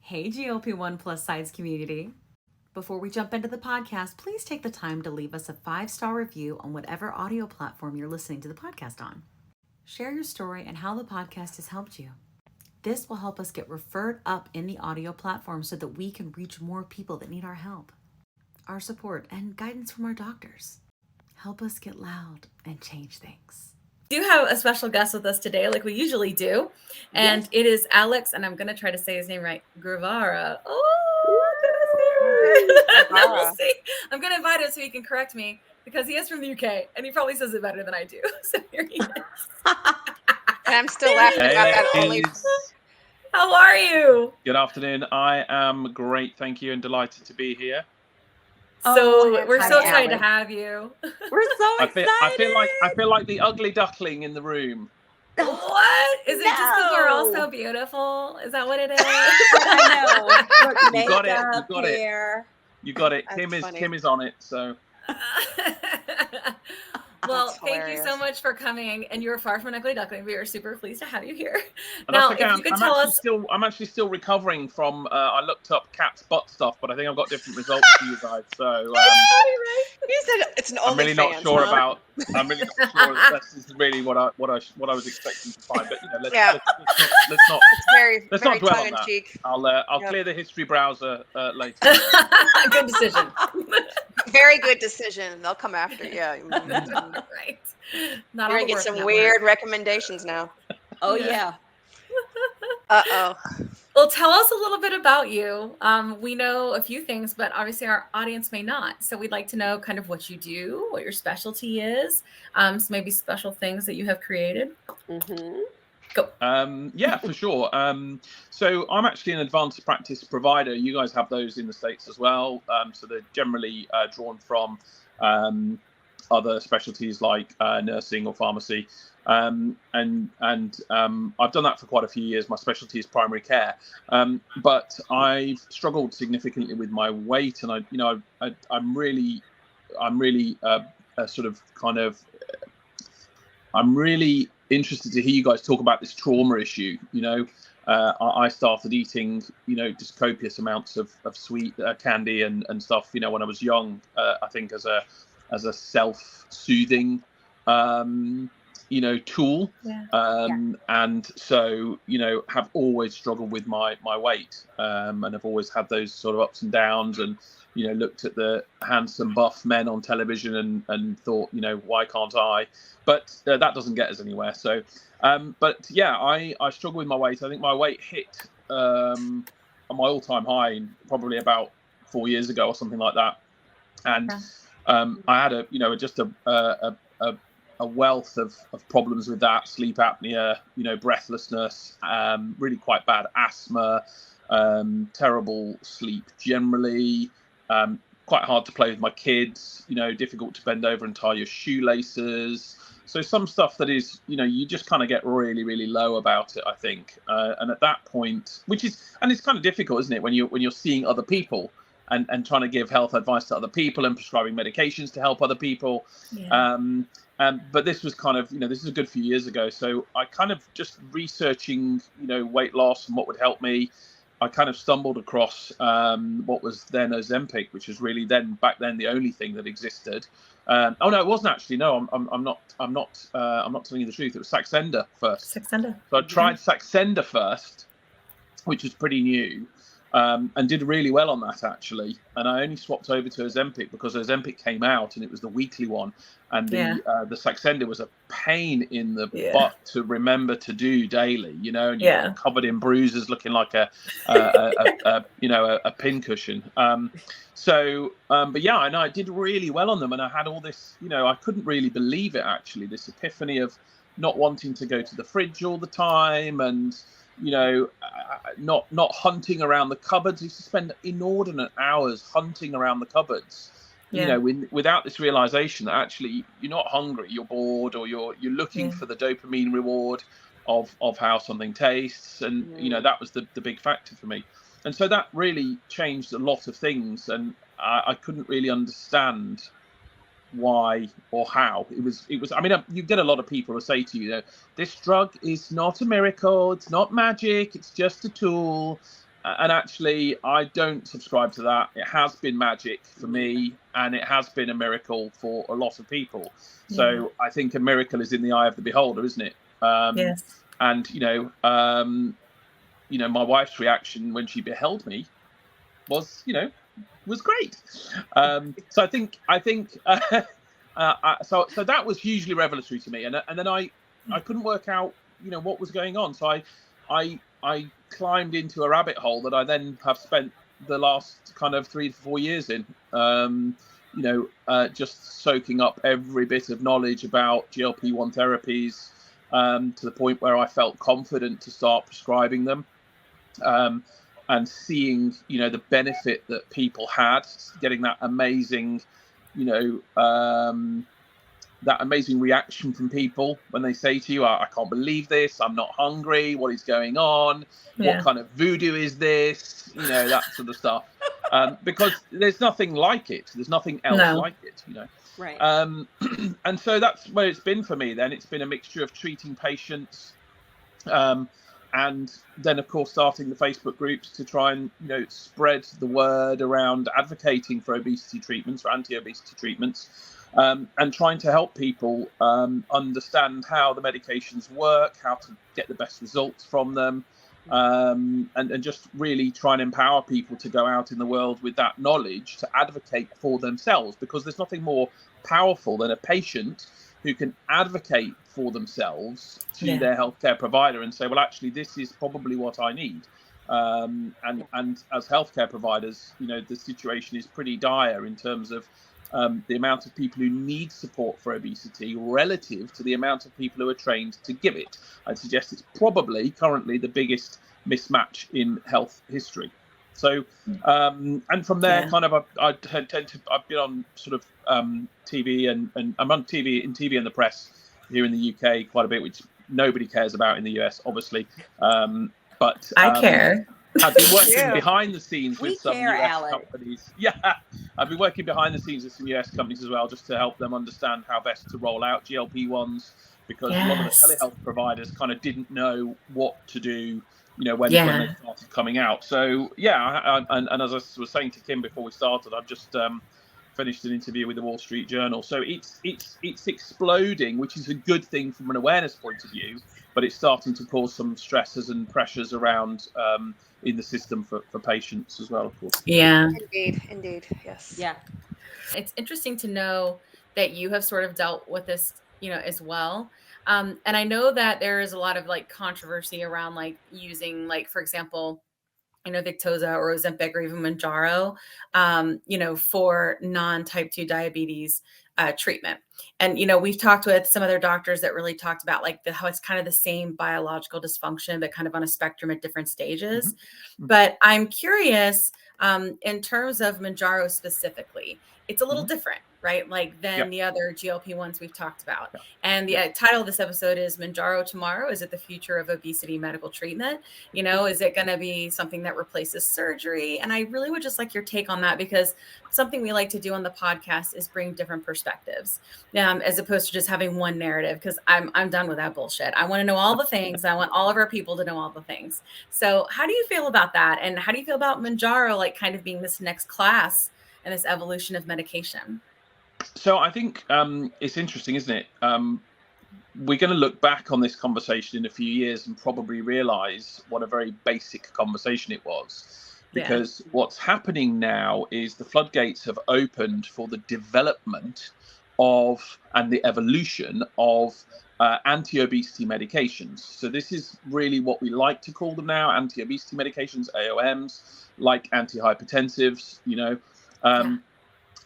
Hey, GLP-1 plus size community. Before we jump into the podcast, please take the time to leave us a 5-star review on whatever audio platform you're listening to the podcast on. Share your story and how the podcast has helped you. This will help us get referred up in the audio platform so that we can reach more people that need our help, our support, and guidance from our doctors. Help us get loud and change things. We do have a special guest with us today, like we usually do, and It is Alex, and I'm going to try to say his name right, Guevara. We'll see. I'm going to invite him so he can correct me because he is from the UK, and he probably says it better than I do. So here he is. And I'm still laughing about that only. How are you? Good afternoon. I am great, thank you, and delighted to be here. So we're so excited to have you. We're so excited. I feel like the ugly duckling in the room. What? Is it just because we're all so beautiful? Is that what it is? I know. Look, You got it. You got hair. it. You got it. That's Kim is on it. So. Well, That's thank hilarious. you so much for coming, and you're far from an ugly duckling. We are super pleased to have you here. And Now, that's okay. if you could tell us, I'm actually still recovering from. I looked up cat's butt stuff, but I think I've got different results for you guys. So. You said it's an I'm really not OnlyFans, sure huh? about. I'm really not sure that this is really what I was expecting to find. But let's not It's very, let's very not dwell tongue on in that. cheek. I'll Yep. clear the history browser later. good decision. Very good decision. They'll come after you. Yeah. Right. Not You're all gonna get work some that weird work. recommendations now. Oh yeah. Uh-oh. Well, tell us a little bit about you. We know a few things, but obviously our audience may not. So we'd like to know kind of what you do, what your specialty is, so maybe special things that you have created. Mm-hmm. Go. Yeah, for sure. So I'm actually an advanced practice provider. You guys have those in the States as well. So they're generally drawn from other specialties like nursing or pharmacy. And I've done that for quite a few years. My specialty is primary care, but I've struggled significantly with my weight, and I'm really I'm really interested to hear you guys talk about this trauma issue. I started eating, just copious amounts of sweet candy and stuff, when I was young. I think as a self-soothing tool. And so have always struggled with my weight, and have always had those sort of ups and downs, and looked at the handsome buff men on television and thought, why can't I? But that doesn't get us anywhere. So but yeah, I struggle with my weight. I think my weight hit my all-time high probably about 4 years ago or something like that, and I had a wealth of problems with that: sleep apnea, breathlessness, really quite bad asthma, terrible sleep generally, quite hard to play with my kids, difficult to bend over and tie your shoelaces. So some stuff that is, you just kind of get really, really low about it, I think. And at that point, it's kind of difficult, isn't it, when you're seeing other people and trying to give health advice to other people and prescribing medications to help other people. Yeah. But this was kind of, this is a good few years ago. So I kind of just researching, weight loss and what would help me. I kind of stumbled across what was then Ozempic, which was really back then the only thing that existed. Oh no, it wasn't actually. No, I'm not telling you the truth. It was Saxenda first. Saxenda. So I tried Saxenda first, which was pretty new. And did really well on that actually, and I only swapped over to Ozempic because Ozempic came out and it was the weekly one, and the Saxenda was a pain in the butt to remember to do daily, and you're covered in bruises, looking like a pincushion. But yeah, and I did really well on them, and I had all this, I couldn't really believe it actually, this epiphany of not wanting to go to the fridge all the time, and not hunting around the cupboards. I used to spend inordinate hours hunting around the cupboards, without this realization that actually you're not hungry, you're bored, or you're looking for the dopamine reward of how something tastes, and that was the big factor for me. And so that really changed a lot of things, and I couldn't really understand why or how it was. I mean, you get a lot of people who say to you, this drug is not a miracle, it's not magic, it's just a tool. And actually, I don't subscribe to that. It has been magic for me, and it has been a miracle for a lot of people. So I think a miracle is in the eye of the beholder, isn't it? Yes. And my wife's reaction when she beheld me was great. So I think so that was hugely revelatory to me, and then I couldn't work out what was going on. So I climbed into a rabbit hole that I then have spent the last kind of 3 to 4 years in, just soaking up every bit of knowledge about GLP-1 therapies, to the point where I felt confident to start prescribing them, and seeing the benefit that people had, getting that amazing that amazing reaction from people when they say to you, I can't believe this, I'm not hungry, what is going on, what kind of voodoo is this, that sort of stuff. Because there's nothing like it, there's nothing else like it, Right. And so that's where it's been for me. Then it's been a mixture of treating patients, and then of course starting the Facebook groups to try and spread the word around advocating for obesity treatments or anti-obesity treatments, and trying to help people understand how the medications work, how to get the best results from them, and just really try and empower people to go out in the world with that knowledge to advocate for themselves, because there's nothing more powerful than a patient who can advocate for themselves to their healthcare provider and say, well, actually, this is probably what I need. And as healthcare providers, the situation is pretty dire in terms of the amount of people who need support for obesity relative to the amount of people who are trained to give it. I'd suggest it's probably currently the biggest mismatch in health history. So, and from there, kind of, I've been on sort of TV and I'm on TV and the press here in the UK quite a bit, which nobody cares about in the US, obviously. But I care. I've been working behind the scenes with some US Alex. companies. Yeah, I've been working behind the scenes with some US companies as well, just to help them understand how best to roll out GLP-1s, because a lot of the telehealth providers kind of didn't know what to do, when they started coming out. So and as I was saying to Kim before we started, I've just finished an interview with the Wall Street Journal. So it's exploding, which is a good thing from an awareness point of view, but it's starting to cause some stresses and pressures around in the system for patients as well, of course. Yeah. Indeed. Yes. Yeah. It's interesting to know that you have sort of dealt with this, as well. And I know that there is a lot of controversy around using for example, Victoza or Ozempic or even Mounjaro, for non-type 2 diabetes treatment. And, we've talked with some other doctors that really talked about how it's kind of the same biological dysfunction, but kind of on a spectrum at different stages. Mm-hmm. But I'm curious, in terms of Mounjaro specifically, it's a little different, right? Than the other GLP-1s we've talked about. Yeah. And the title of this episode is Mounjaro Tomorrow. Is it the future of obesity medical treatment? Is it going to be something that replaces surgery? And I really would just like your take on that, because something we like to do on the podcast is bring different perspectives, as opposed to just having one narrative, because I'm done with that bullshit. I want to know all the things. I want all of our people to know all the things. So how do you feel about that? And how do you feel about Mounjaro, kind of being this next class and this evolution of medication? So I think it's interesting, isn't it? We're going to look back on this conversation in a few years and probably realize what a very basic conversation it was. Because what's happening now is the floodgates have opened for the development of and the evolution of anti-obesity medications. So this is really what we like to call them now, anti-obesity medications, AOMs, like antihypertensives,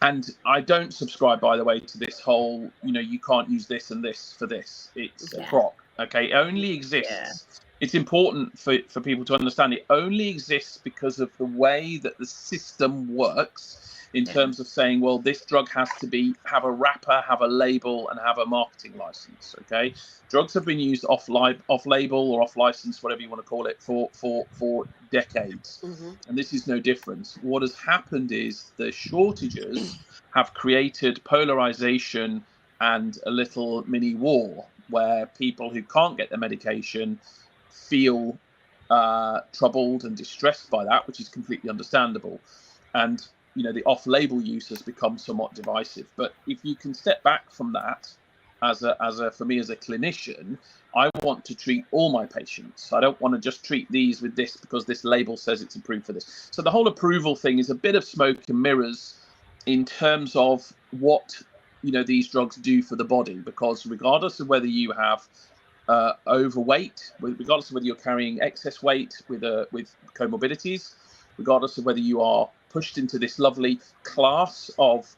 And I don't subscribe, by the way, to this whole, you can't use this and this for this. It's a crock. Okay, it only exists. Yeah. It's important for people to understand it only exists because of the way that the system works in terms of saying, well, this drug has to have a wrapper, have a label, and have a marketing license. Okay, drugs have been used off-label or off-license, whatever you want to call it, for decades, and this is no different. What has happened is the shortages have created polarization and a little mini war where people who can't get their medication feel troubled and distressed by that, which is completely understandable. And the off-label use has become somewhat divisive. But if you can step back from that, for me as a clinician, I want to treat all my patients. I don't want to just treat these with this because this label says it's approved for this. So the whole approval thing is a bit of smoke and mirrors in terms of what these drugs do for the body, because regardless of whether you have overweight, regardless of whether you're carrying excess weight with comorbidities, regardless of whether you are pushed into this lovely class of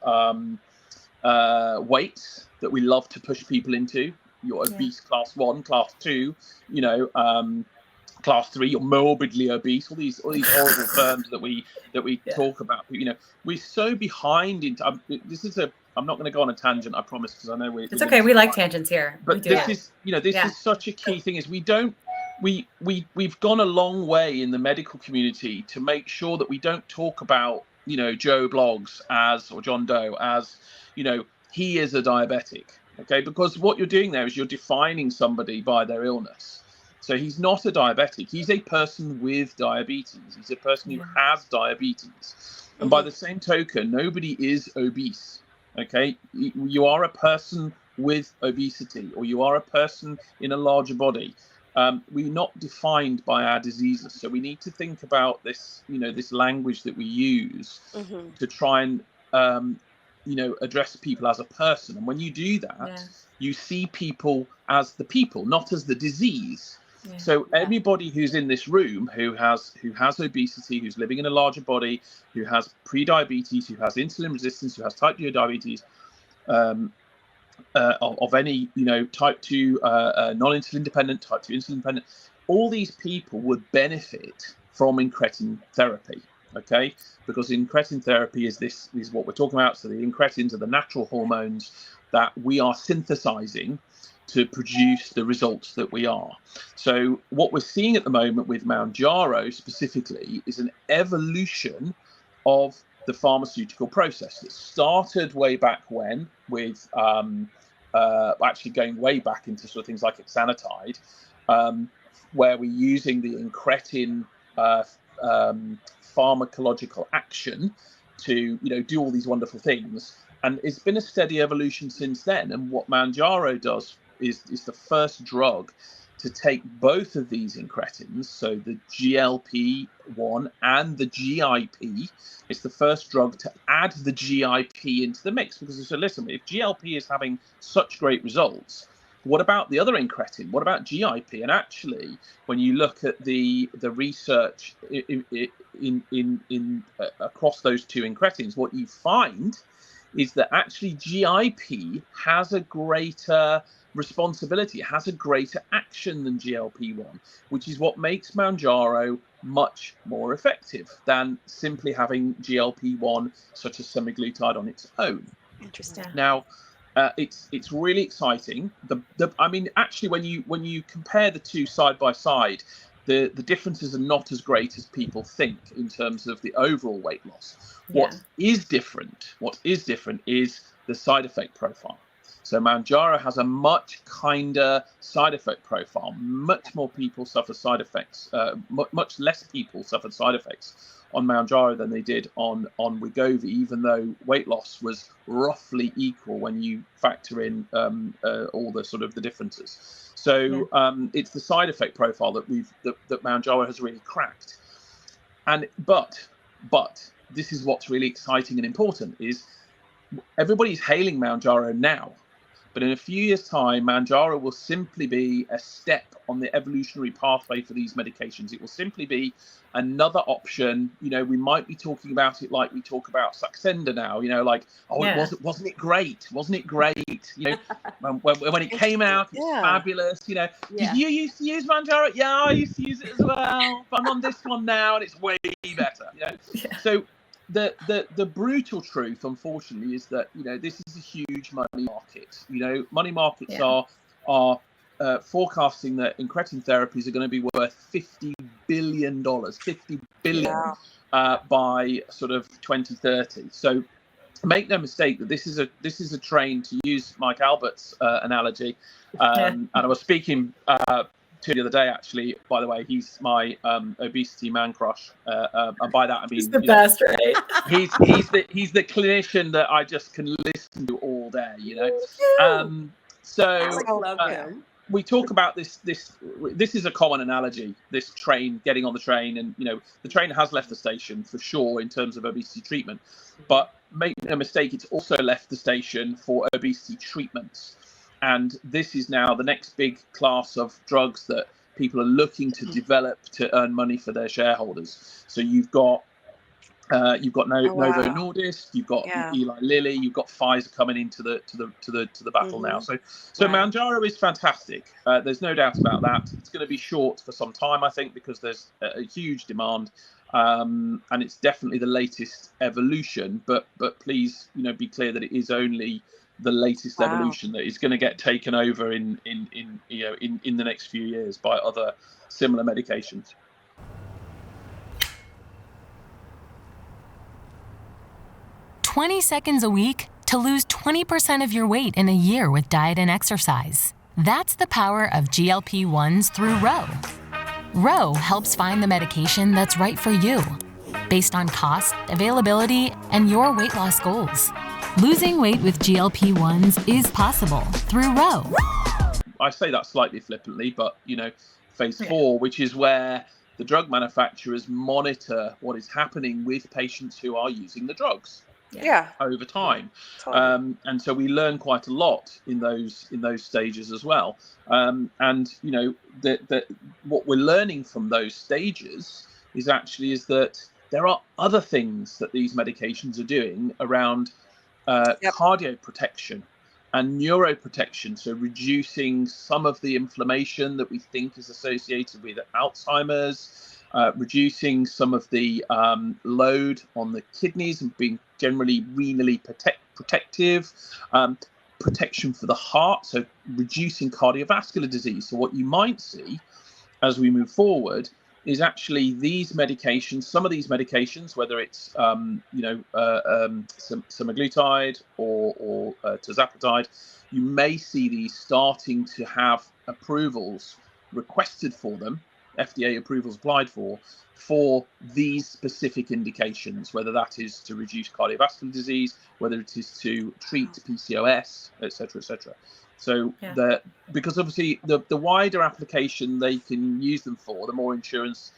weights that we love to push people into, you're obese class 1, class 2, class 3, you're morbidly obese, all these horrible terms that we talk about. We're so behind into I'm not going to go on a tangent, I promise, because I know it's okay. We like tangents here. But this is such a key thing, is we've gone a long way in the medical community to make sure that we don't talk about Joe Blogs or John Doe as he is a diabetic, okay? Because what you're doing there is you're defining somebody by their illness. So he's not a diabetic. He's a person with diabetes. He's a person who has diabetes. And by the same token, nobody is obese, okay? You are a person with obesity, or you are a person in a larger body. We're not defined by our diseases. So we need to think about this, this language that we use to try and, address people as a person. And when you do that, you see people as the people, not as the disease. So everybody who's in this room who has obesity, who's living in a larger body, who has pre-diabetes, who has insulin resistance, who has type 2 diabetes, of any type 2 non-insulin dependent, type 2 insulin dependent, all these people would benefit from incretin therapy, okay? Because incretin therapy is what we're talking about. So the incretins are the natural hormones that we are synthesizing to produce the results that we are. So what we're seeing at the moment with Mounjaro specifically is an evolution of the pharmaceutical process that started way back when with actually going way back into sort of things like exenatide, where we're using the incretin pharmacological action to do all these wonderful things. And it's been a steady evolution since then. And what Mounjaro does is the first drug to take both of these incretins, so the GLP-1 and the GIP. It's the first drug to add the GIP into the mix, because they said, listen, if GLP is having such great results, what about the other incretin? What about GIP? And actually, when you look at the research in across those two incretins, what you find is that actually GIP has a greater responsibility, it has a greater action than GLP-1, which is what makes Mounjaro much more effective than simply having GLP-1 such as semaglutide on its own. Interesting. Now, it's really exciting. I mean, actually, when you compare the two side by side, the differences are not as great as people think in terms of the overall weight loss. What is different is the side effect profile. So Mounjaro has a much kinder side effect profile. Much more people suffer side effects. Much less people suffered side effects on Mounjaro than they did on Wegovy, even though weight loss was roughly equal when you factor in all the sort of the differences. So it's the side effect profile that that Mounjaro has really cracked. And but this is what's really exciting and important, is everybody's hailing Mounjaro now. But in a few years' time, Mounjaro will simply be a step on the evolutionary pathway for these medications. It will simply be another option. We might be talking about it like we talk about Saxenda now. Wasn't it great? Wasn't it great? When it came out, it's fabulous. Did you used to use Mounjaro? Yeah, I used to use it as well. But I'm on this one now, and it's way better. So. The brutal truth, unfortunately, is that this is a huge money market. Money markets are forecasting that incretin therapies are going to be worth $50 billion, by sort of 2030. So make no mistake that this is a train, to use Mike Albert's analogy. And I was speaking to the other day, actually. By the way, he's my obesity man crush, and by that I mean He's the best, right? he's the clinician that I just can listen to all day. So Alex loved him. we talk about this is a common analogy, this train, getting on the train, and the train has left the station for sure in terms of obesity treatment, but make no mistake, it's also left the station for obesity treatments. And this is now the next big class of drugs that people are looking to develop to earn money for their shareholders. So you've got Novo Nordisk, you've got Eli Lilly, you've got Pfizer coming into the battle now. So Mounjaro is fantastic. There's no doubt about that. It's going to be short for some time, I think, because there's a huge demand, and it's definitely the latest evolution. But please, be clear that it is only the latest evolution that is going to get taken over in the next few years by other similar medications. "20 seconds a week to lose 20% of your weight in a year with diet and exercise." That's the power of GLP-1s through Ro. Ro helps find the medication that's right for you, based on cost, availability, and your weight loss goals. Losing weight with GLP-1s is possible through Ro. I say that slightly flippantly, but phase 4, which is where the drug manufacturers monitor what is happening with patients who are using the drugs over time. Totally. And so we learn quite a lot in those stages as well. And what we're learning from those stages is that there are other things that these medications are doing around cardio protection and neuroprotection, so reducing some of the inflammation that we think is associated with Alzheimer's, reducing some of the load on the kidneys and being generally renally protective, protection for the heart, so reducing cardiovascular disease. So what you might see as we move forward is actually these medications, some of these medications, whether it's semaglutide or tirzepatide, you may see these starting to have approvals requested for them, FDA approvals applied for these specific indications, whether that is to reduce cardiovascular disease, whether it is to treat PCOS, etc., etc. So because obviously the wider application they can use them for, the more insurance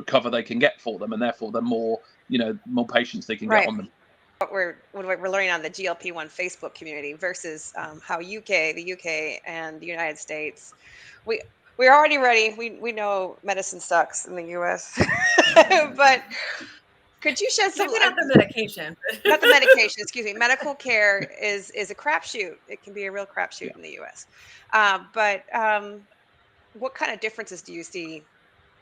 cover they can get for them, and therefore the more more patients they can get on them. What we're learning on the GLP-1 Facebook community versus how the UK and the United States, we're already ready. We know medicine sucks in the US, but could you shed some light on the medication? Not the medication, excuse me. Medical care is a crapshoot. It can be a real crapshoot in the US. But what kind of differences do you see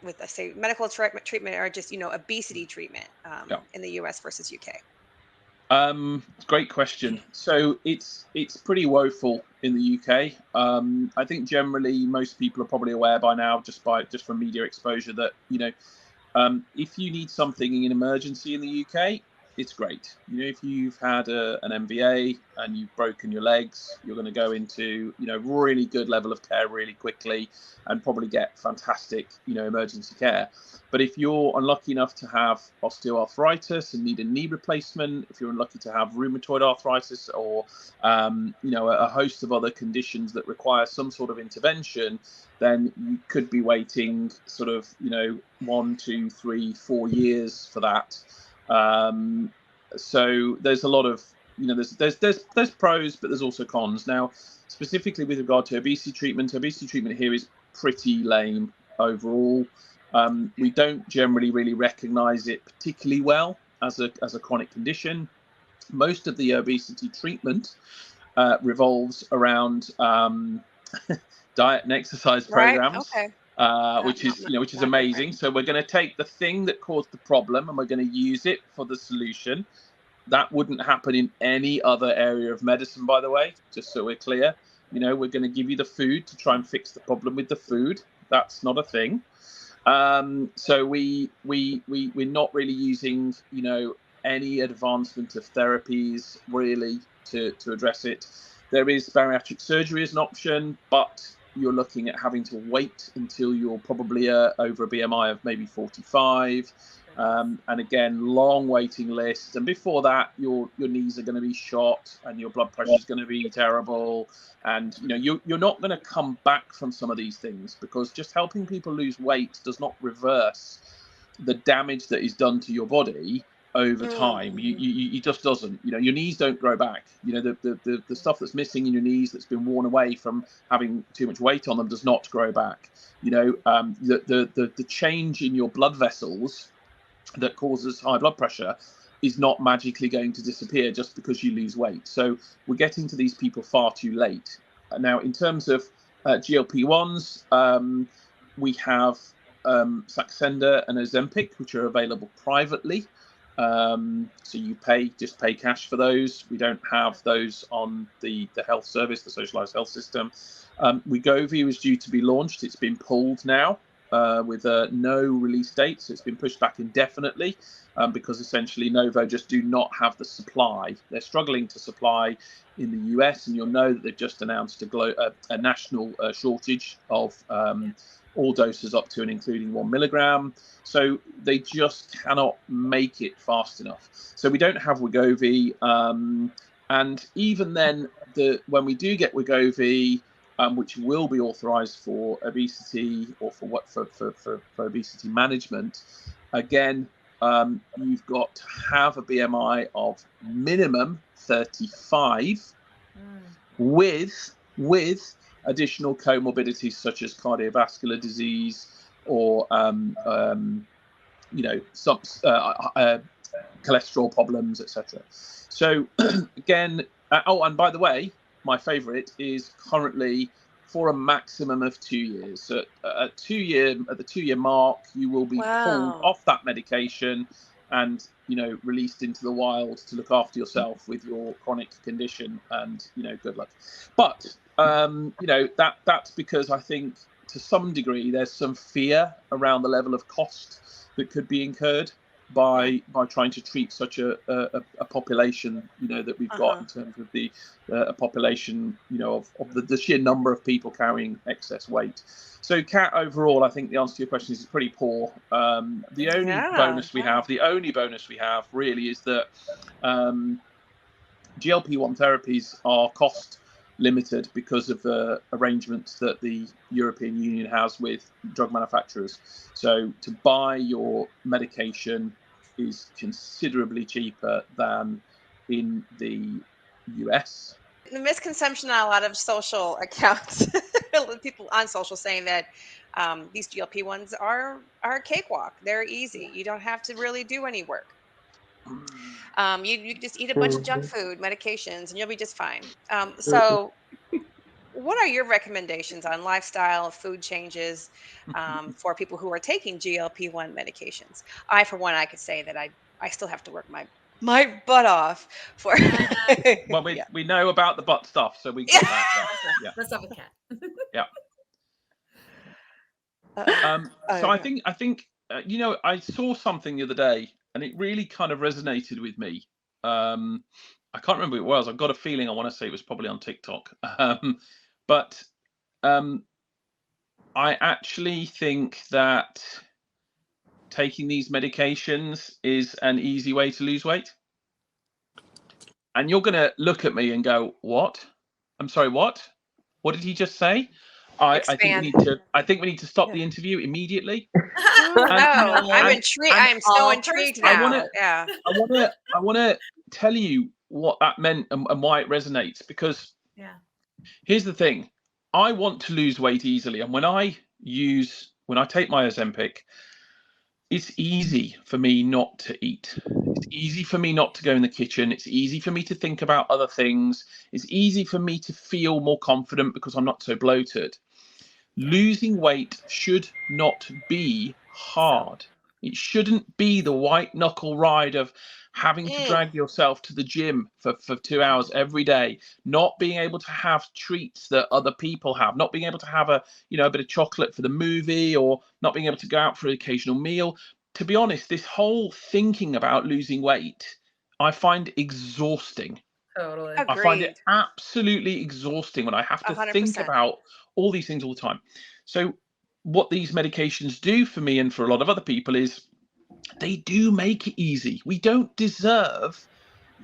with, say, medical treatment or just obesity treatment in the US versus UK? Great question. So it's pretty woeful in the UK. I think generally most people are probably aware by now, just from media exposure, that if you need something in emergency in the UK, it's great. If you've had an MVA and you've broken your legs, you're going to go into really good level of care really quickly and probably get fantastic emergency care. But if you're unlucky enough to have osteoarthritis and need a knee replacement, if you're unlucky to have rheumatoid arthritis or a host of other conditions that require some sort of intervention, then you could be waiting sort of 1, 2, 3, 4 years for that. So there's a lot of there's pros, but there's also cons. Now, specifically with regard to obesity treatment here is pretty lame overall. We don't generally really recognize it particularly well as a chronic condition. Most of the obesity treatment revolves around diet and exercise programs. Right. Okay. which is amazing. So we're going to take the thing that caused the problem and we're going to use it for the solution. That wouldn't happen in any other area of medicine, by the way, just so we're clear. We're going to give you the food to try and fix the problem with the food. That's not a thing. So we're not really using, any advancement of therapies really to address it. There is bariatric surgery as an option, but you're looking at having to wait until you're probably over a BMI of maybe 45. And again, long waiting lists. And before that, your knees are going to be shot and your blood pressure is going to be terrible. And you're not going to come back from some of these things, because just helping people lose weight does not reverse the damage that is done to your body over time. It just doesn't. Your knees don't grow back. The stuff that's missing in your knees, that's been worn away from having too much weight on them, does not grow back. The change in your blood vessels that causes high blood pressure is not magically going to disappear just because you lose weight. So we're getting to these people far too late. Now, in terms of GLP-1s, we have Saxenda and Ozempic, which are available privately. So you just pay cash for those. We don't have those on the health service, the socialized health system. Wegovy is due to be launched. It's been pulled now with no release date, so it's been pushed back indefinitely because essentially Novo just do not have the supply. They're struggling to supply in the US, and you'll know that they've just announced a national shortage of all doses up to and including 1 milligram. So they just cannot make it fast enough. So we don't have Wegovy. And even then, when we do get Wegovy, which will be authorized for obesity or for obesity management, again, you've got to have a BMI of minimum 35 with additional comorbidities such as cardiovascular disease or some cholesterol problems, etc. So again, and by the way, my favorite is currently for a maximum of 2 years. So at the 2 year mark, you will be pulled off that medication and released into the wild to look after yourself with your chronic condition, and good luck. But that's because I think to some degree there's some fear around the level of cost that could be incurred by trying to treat such a population that we've got in terms of a population of the sheer number of people carrying excess weight. So Kat, overall, I think the answer to your question is pretty poor. The only bonus we have really is that GLP-1 therapies are cost limited because of the arrangements that the European Union has with drug manufacturers. So to buy your medication is considerably cheaper than in the US. The misconception on a lot of social accounts, people on social saying that these GLP-1s are a cakewalk. They're easy. You don't have to really do any work. You just eat a bunch of junk food, medications, and you'll be just fine. So what are your recommendations on lifestyle food changes for people who are taking GLP-1 medications? For one, I could say that I still have to work my butt off for. Well, we know about the butt stuff, so we got that. Yeah. Let's have a cat. Yeah. So I think I saw something the other day, and it really kind of resonated with me. I can't remember who it was. I've got a feeling I want to say it was probably on TikTok. But I actually think that taking these medications is an easy way to lose weight. And you're going to look at me and go, "What? I'm sorry, what? What did he just say?" I think we need to stop the interview immediately. I'm intrigued. I am so intrigued now. I want to tell you what that meant and why it resonates, because here's the thing. I want to lose weight easily, and when I take my Ozempic, it's easy for me not to eat. It's easy for me not to go in the kitchen. It's easy for me to think about other things. It's easy for me to feel more confident because I'm not so bloated. Losing weight should not be hard. It shouldn't be the white knuckle ride of having to drag yourself to the gym for 2 hours every day, not being able to have treats that other people have, not being able to have a bit of chocolate for the movie, or not being able to go out for an occasional meal. To be honest, this whole thinking about losing weight, I find exhausting. Totally. I find it Agreed. absolutely exhausting when I have to think 100%. about all these things all the time. So what these medications do for me and for a lot of other people is they do make it easy. We don't deserve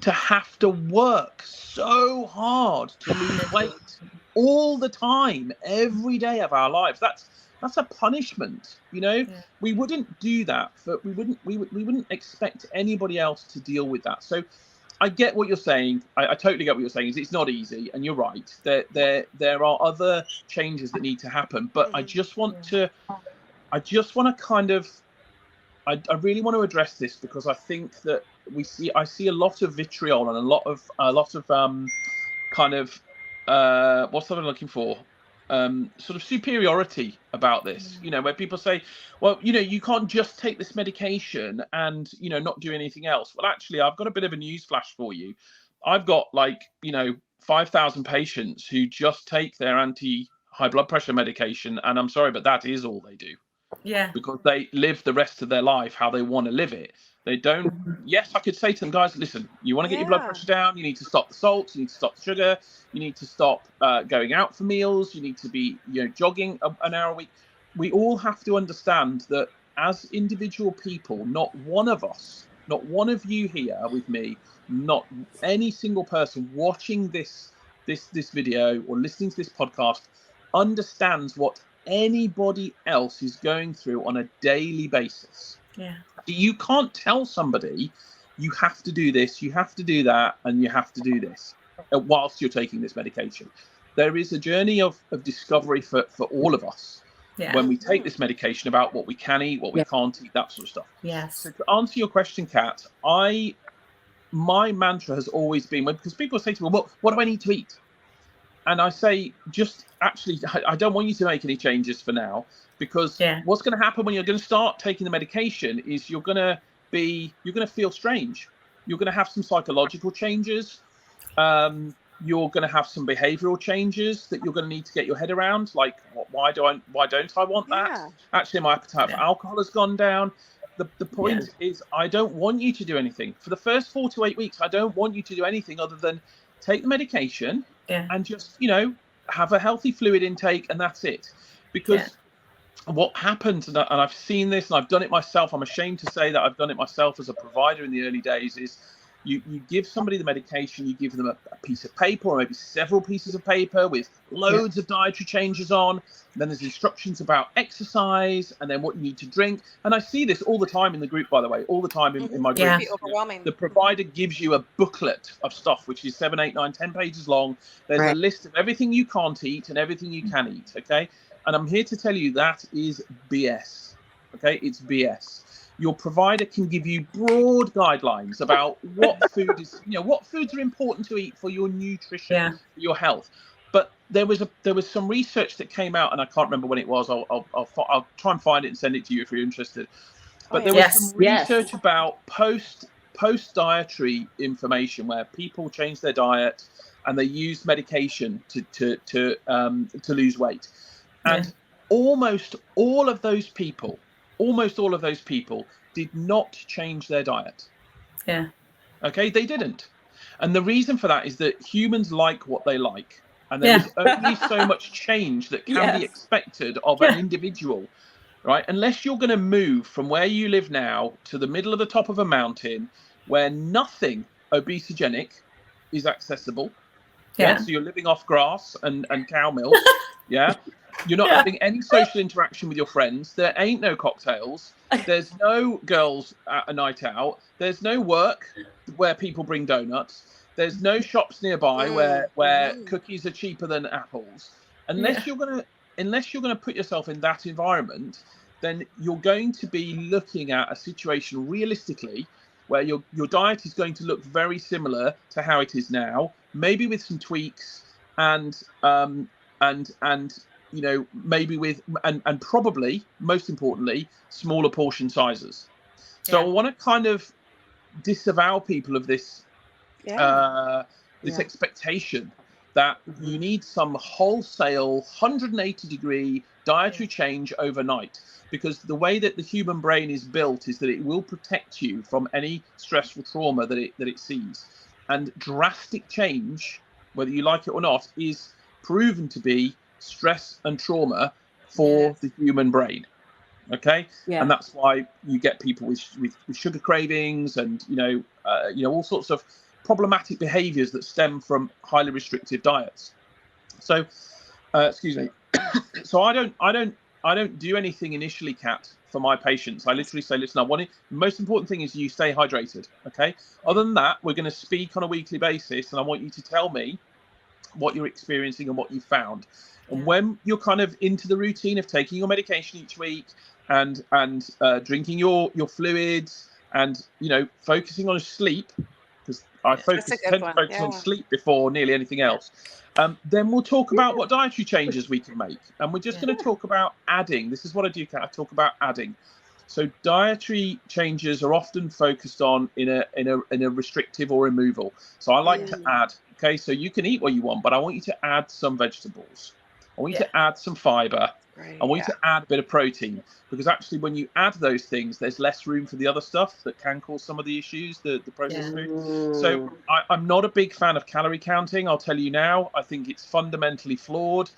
to have to work so hard to lose weight all the time, every day of our lives. That's a punishment, you know. Yeah. We wouldn't do that, but we wouldn't expect anybody else to deal with that. So I get what you're saying. I totally get what you're saying. Is it's not easy, and you're right. There are other changes that need to happen, but I just want to kind of I really want to address this because I think that I see a lot of vitriol and a lot of kind of what's what I'm looking for, sort of superiority about this. You know, where people say, well, you know, you can't just take this medication and, you know, not do anything else. Well, actually, I've got a bit of a news flash for you. I've got 5,000 patients who just take their anti-high blood pressure medication, and I'm sorry, but that is all they do. Yeah. Because they live the rest of their life how they want to live it. They don't. Yes, I could say to them, guys, listen, you want to get your blood pressure down, you need to stop the salt, you need to stop the sugar, you need to stop going out for meals, you need to be, you know, jogging an hour a week. We all have to understand that as individual people, not one of us, not one of you here with me, not any single person watching this video or listening to this podcast understands what anybody else is going through on a daily basis. Yeah. You can't tell somebody you have to do this, you have to do that, and you have to do this whilst you're taking this medication. There is a journey of discovery for all of us when we take this medication about what we can eat, what we can't eat, that sort of stuff. Yes. So to answer your question, Kat, my mantra has always been, because people say to me, well, what do I need to eat? And I say, I don't want you to make any changes for now, because what's going to happen when you're going to start taking the medication is you're going to feel strange. You're going to have some psychological changes. You're going to have some behavioral changes that you're going to need to get your head around. Like, why don't I want that? Actually, my appetite for alcohol has gone down. The point is, I don't want you to do anything. For the first 4 to 8 weeks, I don't want you to do anything other than take the medication and just, you know, have a healthy fluid intake, and that's it. Because what happens, and I've seen this and I've done it myself, I'm ashamed to say that I've done it myself as a provider in the early days, is you give somebody the medication, you give them a piece of paper or maybe several pieces of paper with loads of dietary changes on. And then there's instructions about exercise and then what you need to drink. And I see this all the time in the group, by the way, all the time in my group. Overwhelming. The provider gives you a booklet of stuff, which is 7, 8, 9, 10 pages long. There's a list of everything you can't eat and everything you can eat. Okay. And I'm here to tell you that is BS. Okay. It's BS. Your provider can give you broad guidelines about what food is, you know, what foods are important to eat for your nutrition, for your health. But there was some research that came out, and I can't remember when it was. I'll try and find it and send it to you if you're interested. But there was some research about post dietary information where people changed their diet and they used medication to lose weight, and almost all of those people did not change their diet. Yeah. Okay, they didn't. And the reason for that is that humans like what they like. And there is only so much change that can be expected of an individual, right? Unless you're going to move from where you live now to the middle of the top of a mountain where nothing obesogenic is accessible. So you're living off grass and cow milk. You're not having any social interaction with your friends. There ain't no cocktails. There's no girls at a night out. There's no work where people bring donuts. There's no shops nearby where cookies are cheaper than apples. Unless you're gonna put yourself in that environment, then you're going to be looking at a situation realistically where your diet is going to look very similar to how it is now, maybe with some tweaks and you know, maybe with and probably most importantly smaller portion sizes. So I want to kind of disavow people of this expectation that you need some wholesale 180-degree dietary change overnight, because the way that the human brain is built is that it will protect you from any stressful trauma that it sees. And drastic change, whether you like it or not, is proven to be stress and trauma for the human brain. Okay, and that's why you get people with sugar cravings and all sorts of problematic behaviours that stem from highly restrictive diets. So, excuse me. So I don't do anything initially, Kat, for my patients. I literally say, listen, the most important thing is you stay hydrated. Okay. Other than that, we're going to speak on a weekly basis, and I want you to tell me what you're experiencing and what you found. And when you're kind of into the routine of taking your medication each week and drinking your fluids and focusing on sleep, because I tend to focus on sleep before nearly anything else, then we'll talk about what dietary changes we can make. And we're just going to talk about adding. This is what I do, Kat. I talk about adding. So dietary changes are often focused on in a restrictive or removal. So I like to add. Okay, so you can eat what you want, but I want you to add some vegetables. I want you to add some fiber. Right, I want you to add a bit of protein, because actually when you add those things, there's less room for the other stuff that can cause some of the issues, the processed food. So I'm not a big fan of calorie counting. I'll tell you now, I think it's fundamentally flawed.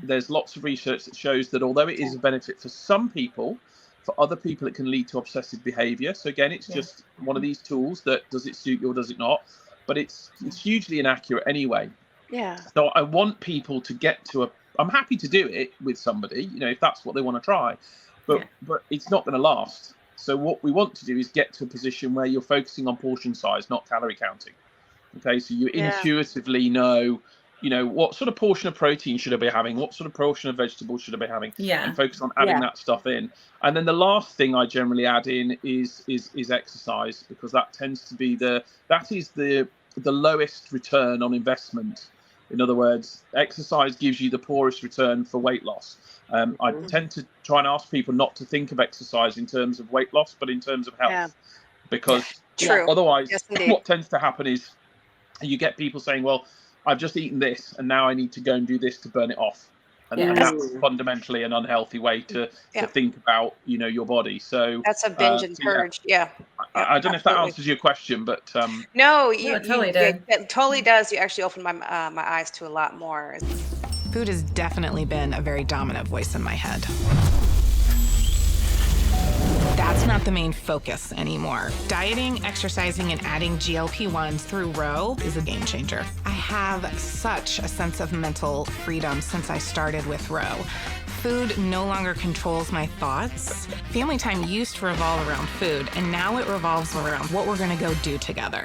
There's lots of research that shows that although it is a benefit for some people, for other people it can lead to obsessive behavior. So again, it's just one of these tools that does it suit you or does it not? But it's hugely inaccurate anyway. Yeah. So I want people to get to I'm happy to do it with somebody, if that's what they want to try, but it's not going to last. So what we want to do is get to a position where you're focusing on portion size, not calorie counting. Okay, so you intuitively know, what sort of portion of protein should I be having? What sort of portion of vegetables should I be having? And focus on adding that stuff in. And then the last thing I generally add in is exercise, because that tends to be the lowest return on investment. In other words, exercise gives you the poorest return for weight loss. I tend to try and ask people not to think of exercise in terms of weight loss, but in terms of health, because otherwise what tends to happen is you get people saying, well, I've just eaten this and now I need to go and do this to burn it off. And that's fundamentally an unhealthy way to think about, your body. So that's a binge and purge. I don't know if that answers your question, but no, it totally did. It totally does. You actually opened my eyes to a lot more. Food has definitely been a very dominant voice in my head. That's not the main focus anymore. Dieting, exercising, and adding GLP-1s through Row is a game changer. I have such a sense of mental freedom since I started with Row. Food no longer controls my thoughts. Family time used to revolve around food, and now it revolves around what we're gonna go do together.